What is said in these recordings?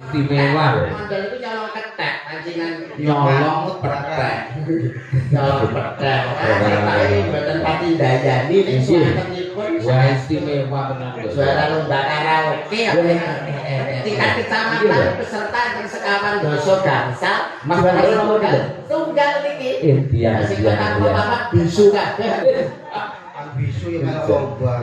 istimewa lho. Model itu nyolong ketek, pancingan Nyolong petek. nyolong petek. Tapi mboten pati ndayani ning suwantenipun. Wah istimewa tenan lho. Juara lomba karaoke tingkat kecamatan peserta yang sekawan doso gangsal Mas juara Mas tunggal tunggal niki. Iya Sing pertama bisu kabeh. Bisu ya kalau lomba.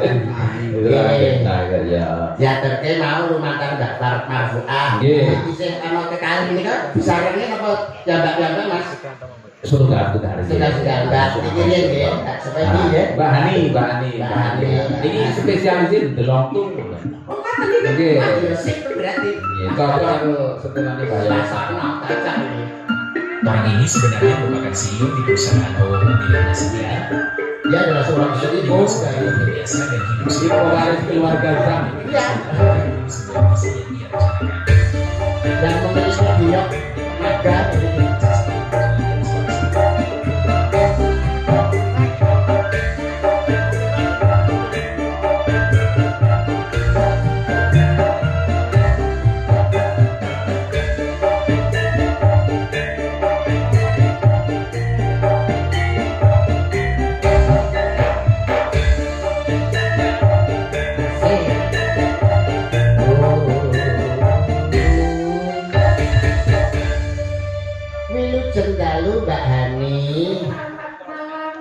Ya terke mau lumantar daftar marfu'ah. Nggih. Isih ana kekali nika bisarene napa jambak-jambak Mas? Sudah. Sudah Mbak iki nggih, tak sependi ya. Mbak Hani. Ini spesialisin delontung. Oh, ngoten iki. Nggih. Ya sip berarti. Nggih, cocok karo setengahane bayar. Masakno cocok iki. Orang ini sebenarnya merupakan CEO di perusahaan automobilnya sendiri. Dia adalah seorang Dengan CEO. sebuah hidup biasa dan hidup Ini sehat. pewaris keluarga kami. Iya. Sebuah misi yang ia rencanakan. Dan memiliki dia maka Wilujeng dalu Mbak Hani.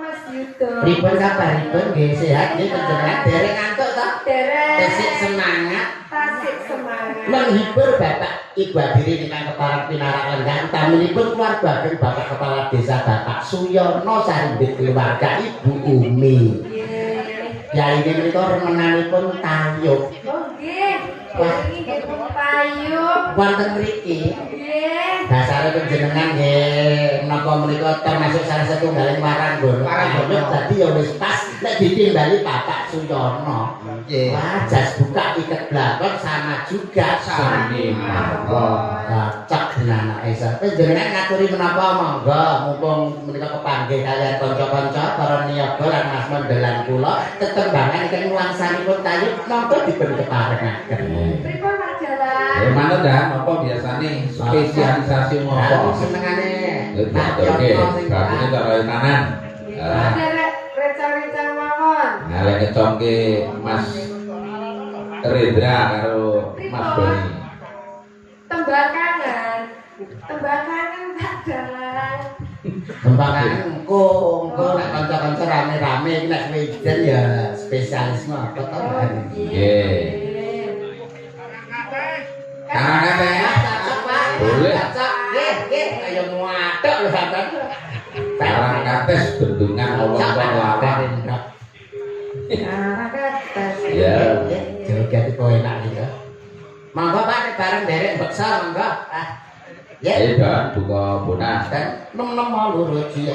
Mas Yudo. Pripun kabaripun nggih sehat nggih panjenengan dereng ngantuk to? Dereng. Tesih semangat Tasik semangat. menghibur Bapak Ibu hadirin ingkang kepareng pinarak lenggah utaminipun keluarga Bapak Kepala Desa Bapak Suyono Sarindit keluarga Ibu Umi. Nggih. Ya ini menika remenanipun tayub Oh nggih. Ini nggih pun payung. wonten mriki. Nggih. Dasare panjenengan nggih menapa menika termasuk salah satunggaling waranggana. Waranggana dadi ya wis pas nek ditimbali Bapak Suyono. Nggih. Wah, jas buka iket blakon sama juga Sami mawon. cocok dengan anak Esa. Panjenengan ngaturi menapa monggo mumpung menika kepanggih kalian kanca-kanca para niyaga lan Mas Mondelan kula tetembangan ingkang nuansanipun tayub monggo dipun keparengaken. Pripun Pak Jalan? Mana dah apa biasane spesialisasi Aku ngopo? senengane Oke, berarti ini taruh kanan. Derek reca-reca mawon. Nah, lek ngecongke Mas Rendra karo Mas Boni. Tembakangan. Tembakangan Pak Jalan. Kembangan engko nek kanca-kanca rame-rame iki nek wejen ya spesialisme apa to Mbak? Nggih. Karang kabeh. Cocok, Pak. Boleh. Cocok. Nggih, kaya muatuk lho sampean. Karang kates bendungan Cocok, wong-wong lawan. Ya. Joget itu enak gitu. Monggo Pak nek bareng derek beksa monggo. Ya. Ayo dan buka bonus. Dan nem-nem mau lurus ya.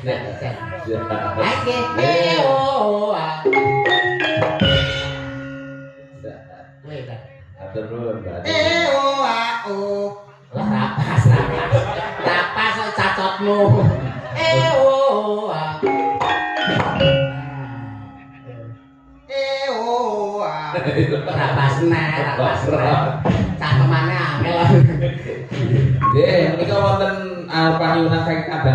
Aike, eo, weh, Atur nuwun, Mbak. Eo au. lah rapas kok cacotmu. Eo, Eo au. rapas cakemane angel. Nggih, menika wonten panyuwunan saking Kaban